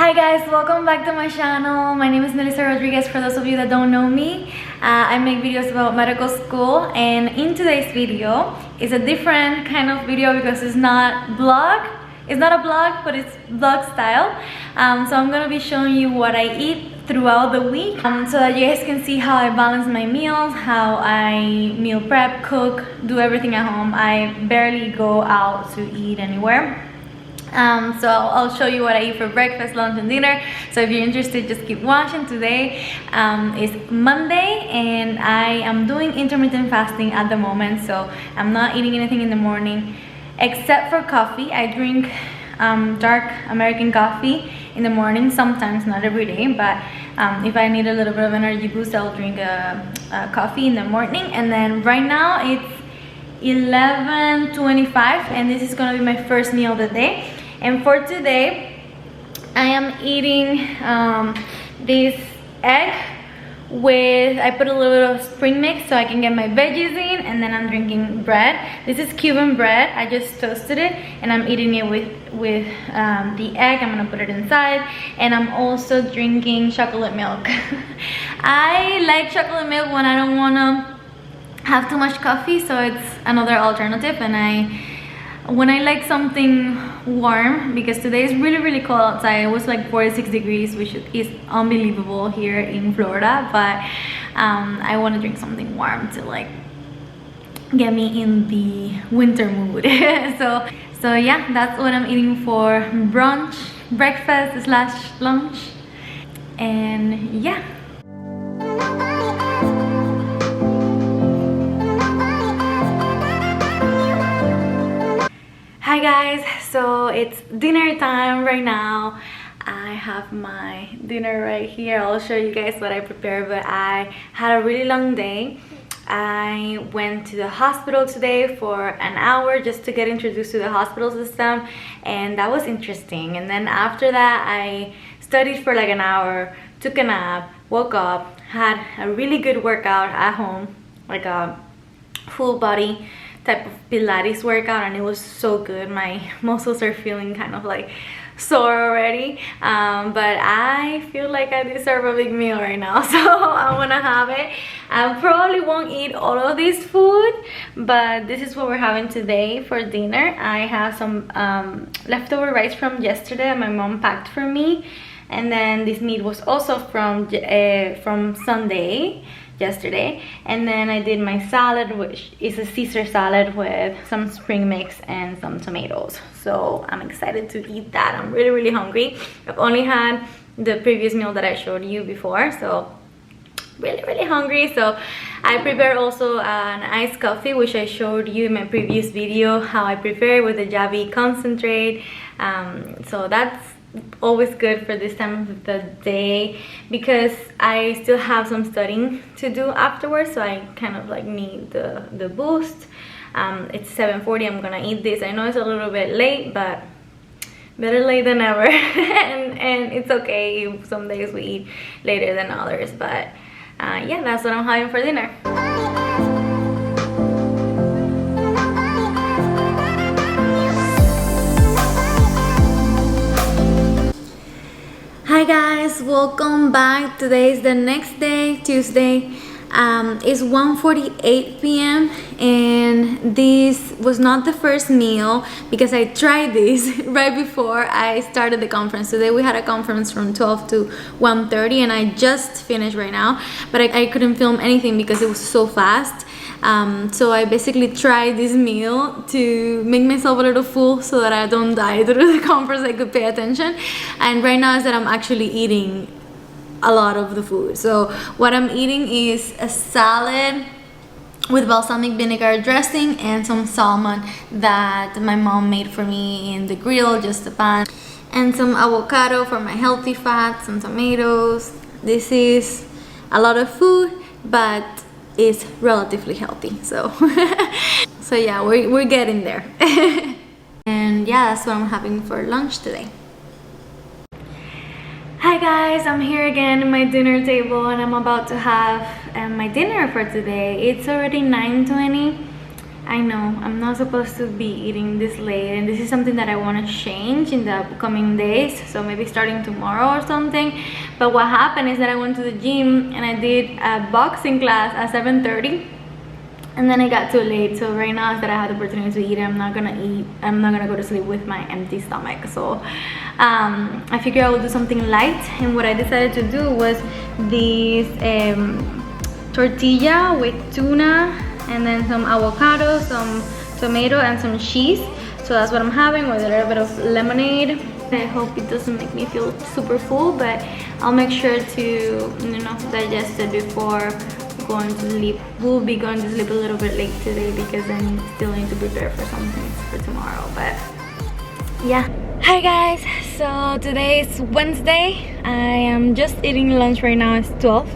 Hi guys, welcome back to my channel. My name is Melisa Rodriguez for those of you that don't know me. I make videos about medical school, and in today's video is a different kind of video because it's not a blog, but it's vlog style. So I'm gonna be showing you what I eat throughout the week so that you guys can see how I balance my meals, how I meal prep, cook, do everything at home. I barely go out to eat anywhere. So I'll show you what I eat for breakfast, lunch, and dinner. So if you're interested, just keep watching. Today is Monday, and I am doing intermittent fasting at the moment. So I'm not eating anything in the morning except for coffee. I drink dark American coffee in the morning, sometimes, not every day, but if I need a little bit of energy boost, I'll drink a coffee in the morning. And then right now it's 11:25, and this is gonna be my first meal of the day. And for today, I am eating this egg with, I put a little bit of spring mix so I can get my veggies in, and then I'm drinking bread. This is Cuban bread. I just toasted it, and I'm eating it with the egg. I'm gonna put it inside, and I'm also drinking chocolate milk. I like chocolate milk when I don't wanna have too much coffee, so it's another alternative. And when I like something warm, because today is really cold outside. It was like 46 degrees, which is unbelievable here in Florida, but I want to drink something warm to like get me in the winter mood. so yeah, that's what I'm eating for brunch, breakfast / lunch, and yeah. Hi guys, so it's dinner time right now. I have my dinner right here. I'll show you guys what I prepared, but I had a really long day. I went to the hospital today for an hour just to get introduced to the hospital system, and that was interesting. And then after that, I studied for like an hour, took a nap, woke up, had a really good workout at home, like a full body type of Pilates workout, and it was so good. My muscles are feeling kind of like sore already, but I feel like I deserve a big meal right now, so I want to have it. I probably won't eat all of this food, but this is what we're having today for dinner. I have some leftover rice from yesterday that my mom packed for me, and then this meat was also from Sunday, yesterday. And then I did my salad, which is a Caesar salad with some spring mix and some tomatoes. So I'm excited to eat that. I'm really hungry. I've only had the previous meal that I showed you before, so really hungry. So I prepared also an iced coffee, which I showed you in my previous video how I prepare with the Javi concentrate. So that's always good for this time of the day because I still have some studying to do afterwards, so I kind of like need the boost. It's 7:40. I'm gonna eat this. I know it's a little bit late, but better late than never. and it's okay if some days we eat later than others, but yeah, that's what I'm having for dinner. Hi guys, welcome back. Today is the next day, Tuesday. It's 1:48 p.m. and this was not the first meal because I tried this right before I started the conference. Today we had a conference from 12 to 1:30, and I just finished right now, but I couldn't film anything because it was so fast. So I basically tried this meal to make myself a little full so that I don't die through the conference. I could pay attention. And right now is that I'm actually eating a lot of the food. So what I'm eating is a salad with balsamic vinegar dressing and some salmon that my mom made for me in the grill, just a pan, and some avocado for my healthy fats, some tomatoes. This is a lot of food, but it's relatively healthy, so so yeah, we're getting there. And yeah, that's what I'm having for lunch today. Hi guys, I'm here again at my dinner table, and I'm about to have my dinner for today. It's already 9:20, I know I'm not supposed to be eating this late, and this is something that I want to change in the upcoming days, so maybe starting tomorrow or something. But what happened is that I went to the gym and I did a boxing class at 7:30, and then it got too late. So right now is that I have the opportunity to eat, I'm not gonna go to sleep with my empty stomach. So I figured I would do something light, and what I decided to do was this tortilla with tuna and then some avocado, some tomato, and some cheese. So that's what I'm having, with a little bit of lemonade. I hope it doesn't make me feel super full, but I'll make sure to, digest it before going to sleep. We'll be going to sleep a little bit late today because I still need to prepare for some things for tomorrow. But yeah. Hi guys, so today is Wednesday. I am just eating lunch right now. It's 12.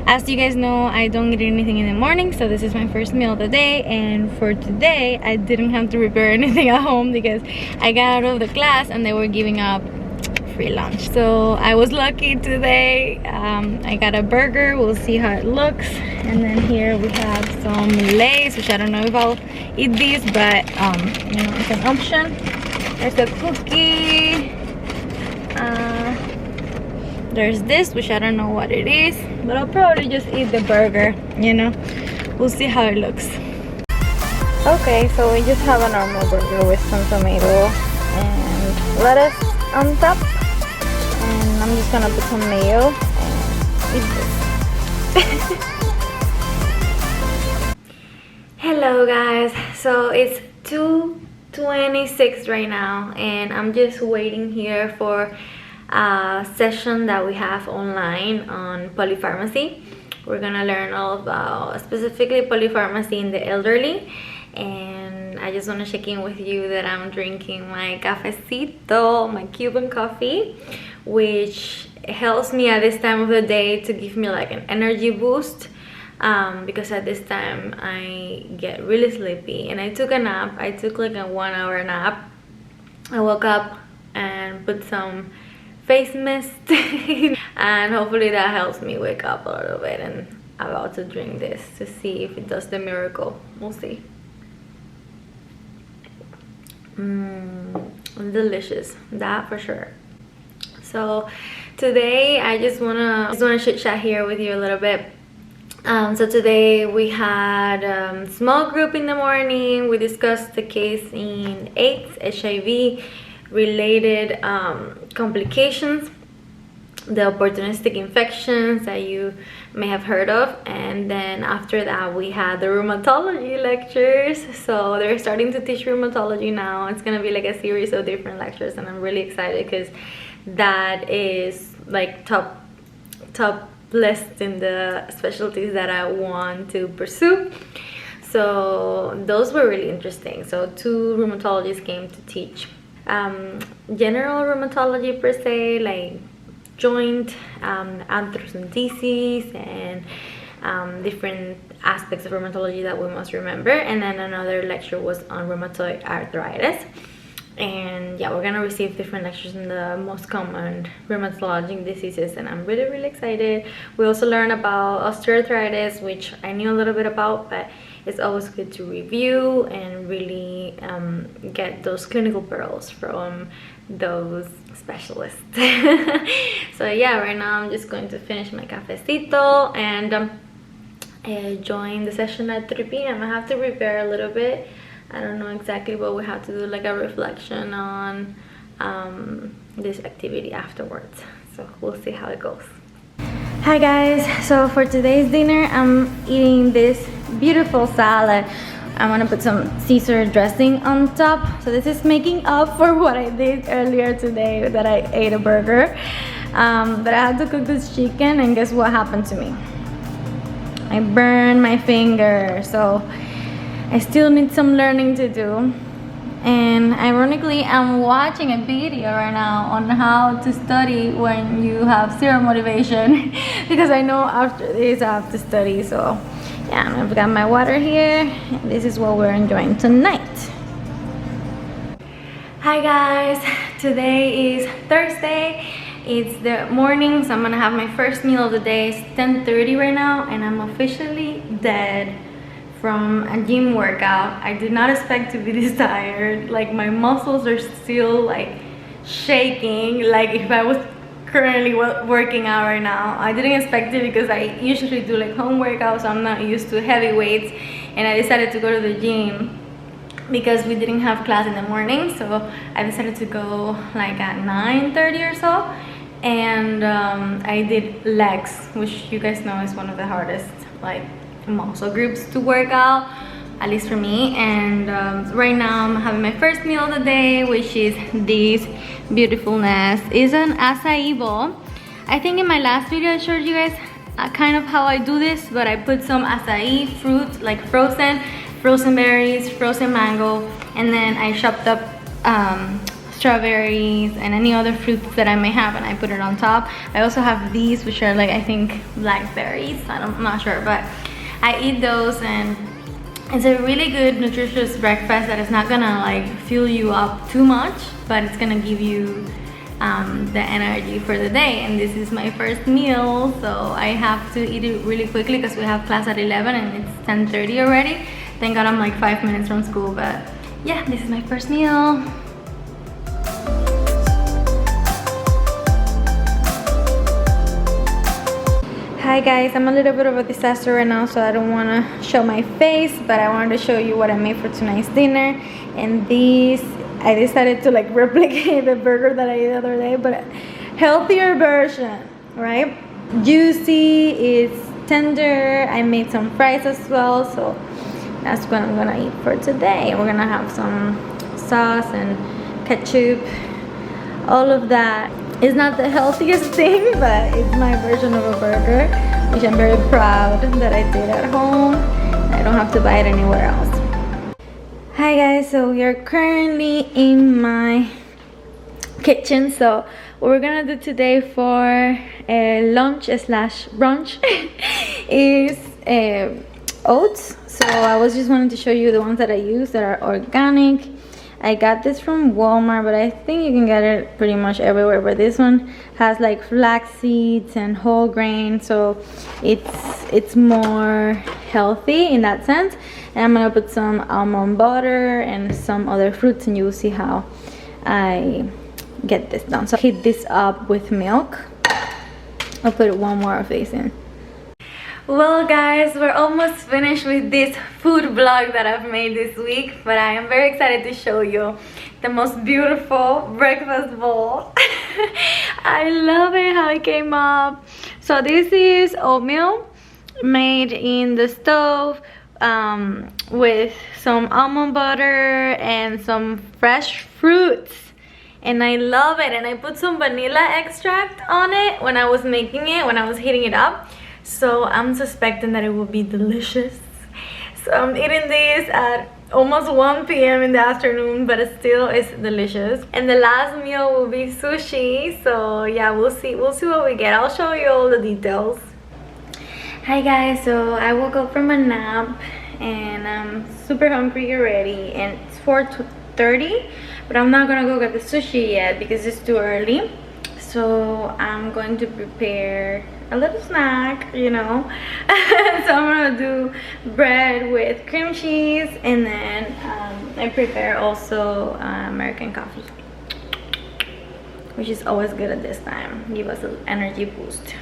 As you guys know, I don't eat anything in the morning, so this is my first meal of the day. And for today, I didn't have to prepare anything at home because I got out of the class and they were giving up free lunch. So I was lucky today. I got a burger. We'll see how it looks. And then here we have some Lays, which I don't know if I'll eat these, but it's an option. There's a cookie. There's this, which I don't know what it is, but I'll probably just eat the burger, We'll see how it looks. Okay, so we just have a normal burger with some tomato and lettuce on top. And I'm just gonna put some mayo and eat this. Hello guys, so it's 2:26 right now, and I'm just waiting here for a session that we have online on polypharmacy. We're gonna learn all about specifically polypharmacy in the elderly, and I just want to check in with you that I'm drinking my cafecito, my Cuban coffee, which helps me at this time of the day to give me like an energy boost, because at this time I get really sleepy. And I took a nap. I took like a 1-hour nap. I woke up and put some face mist and hopefully that helps me wake up a little bit. And I'm about to drink this to see if it does the miracle. We'll see. Delicious, that for sure. So today I just wanna chit chat here with you a little bit. So today we had a small group in the morning. We discussed the case in AIDS, HIV related complications, the opportunistic infections that you may have heard of. And then after that we had the rheumatology lectures. So they're starting to teach rheumatology now. It's gonna be like a series of different lectures, and I'm really excited because that is like top list in the specialties that I want to pursue. So those were really interesting. So 2 rheumatologists came to teach general rheumatology per se, like joint arthrocentesis and different aspects of rheumatology that we must remember. And then another lecture was on rheumatoid arthritis. And yeah, we're gonna receive different lectures on the most common rheumatologic diseases, and I'm really excited. We also learned about osteoarthritis, which I knew a little bit about, but it's always good to review and really get those clinical pearls from those specialists. So yeah, right now I'm just going to finish my cafecito and join the session at 3 p.m. I have to prepare a little bit. I don't know exactly, but we have to do like a reflection on this activity afterwards. So we'll see how it goes. Hi guys, so for today's dinner I'm eating this beautiful salad. I'm gonna put some Caesar dressing on top. So this is making up for what I did earlier today, that I ate a burger. But I had to cook this chicken, and guess what happened to me? I burned my finger. So I still need some learning to do. And ironically, I'm watching a video right now on how to study when you have zero motivation because I know after this I have to study. So yeah, I've got my water here. This is what we're enjoying tonight. Hi guys, today is Thursday. It's the morning, so I'm gonna have my first meal of the day. It's 10:30 right now, and I'm officially dead from a gym workout. I did not expect to be this tired. Like my muscles are still like shaking, like if I was currently working out right now. I didn't expect it because I usually do like home workouts, so I'm not used to heavy weights, and I decided to go to the gym because we didn't have class in the morning, so I decided to go like at 9:30 or so. And I did legs, which you guys know is one of the hardest like muscle groups to work out, at least for me. And right now I'm having my first meal of the day, which is this beautifulness. It's an acai bowl. I think in my last video I showed you guys kind of how I do this, but I put some acai fruit, like frozen berries, frozen mango, and then I chopped up strawberries and any other fruits that I may have, and I put it on top. I also have these, which are like, I think, blackberries. I'm not sure, but I eat those, and it's a really good nutritious breakfast that is not gonna like fill you up too much, but it's gonna give you the energy for the day. And this is my first meal, so I have to eat it really quickly because we have class at 11 and it's 10:30 already. Thank God I'm like 5 minutes from school, but yeah, this is my first meal. Hi guys, I'm a little bit of a disaster right now, so I don't want to show my face, but I wanted to show you what I made for tonight's dinner. And these, I decided to like replicate the burger that I ate the other day, but a healthier version, right? Juicy, it's tender. I made some fries as well, so that's what I'm gonna eat for today. We're gonna have some sauce and ketchup, all of that. It's not the healthiest thing, but it's my version of a burger, which I'm very proud that I did at home. I don't have to buy it anywhere else. Hi guys, so we are currently in my kitchen. So what we're gonna do today for lunch slash brunch is oats. So I was just wanting to show you the ones that I use that are organic. I got this from Walmart, but I think you can get it pretty much everywhere. But this one has like flax seeds and whole grain, so it's more healthy in that sense. And I'm gonna put some almond butter and some other fruits, and you will see how I get this done. So heat this up with milk. I'll put one more of these in. Well guys, we're almost finished with this food vlog that I've made this week, but I am very excited to show you the most beautiful breakfast bowl. I love it how it came up. So this is oatmeal made in the stove with some almond butter and some fresh fruits. And I love it, and I put some vanilla extract on it when I was making it, when I was heating it up. So I'm suspecting that it will be delicious. So I'm eating this at almost 1 p.m. in the afternoon, but it still is delicious. And the last meal will be sushi. So yeah, we'll see what we get. I'll show you all the details. Hi guys, so I woke up from a nap and I'm super hungry already, and it's 4:30, but I'm not gonna go get the sushi yet because it's too early. So I'm going to prepare a little snack, you know. So I'm gonna do bread with cream cheese, and then I prepare also American coffee, which is always good at this time, give us an energy boost.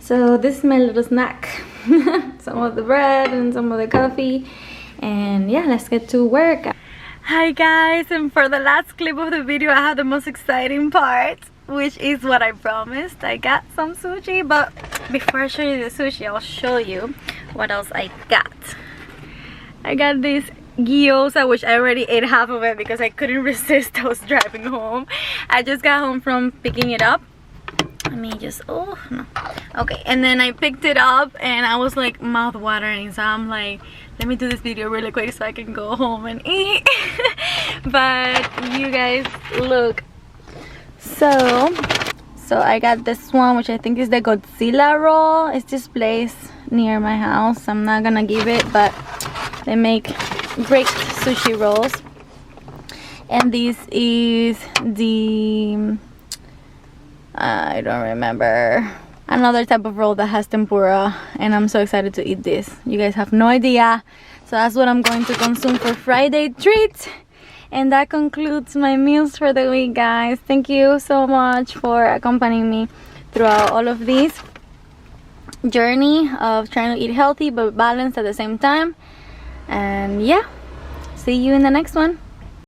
So this is my little snack. Some of the bread and some of the coffee, and yeah, let's get to work. Hi guys, and for the last clip of the video I have the most exciting part, which is what I promised. I got some sushi, but before I show you the sushi, I'll show you what else I got. I got this gyoza, which I already ate half of it because I couldn't resist. I was driving home. I just got home from picking it up. Let me just, oh no, okay. And then I picked it up and I was like mouth watering, so I'm like, let me do this video really quick so I can go home and eat. But you guys, look. So I got this one, which I think is the Godzilla roll. It's this place near my house. I'm not gonna give it, but they make great sushi rolls. And this is the I don't remember. another type of roll that has tempura, and I'm so excited to eat this. You guys have no idea. So that's what I'm going to consume for Friday treats. And that concludes my meals for the week, guys. Thank you so much for accompanying me throughout all of this journey of trying to eat healthy but balanced at the same time. And yeah, see you in the next one.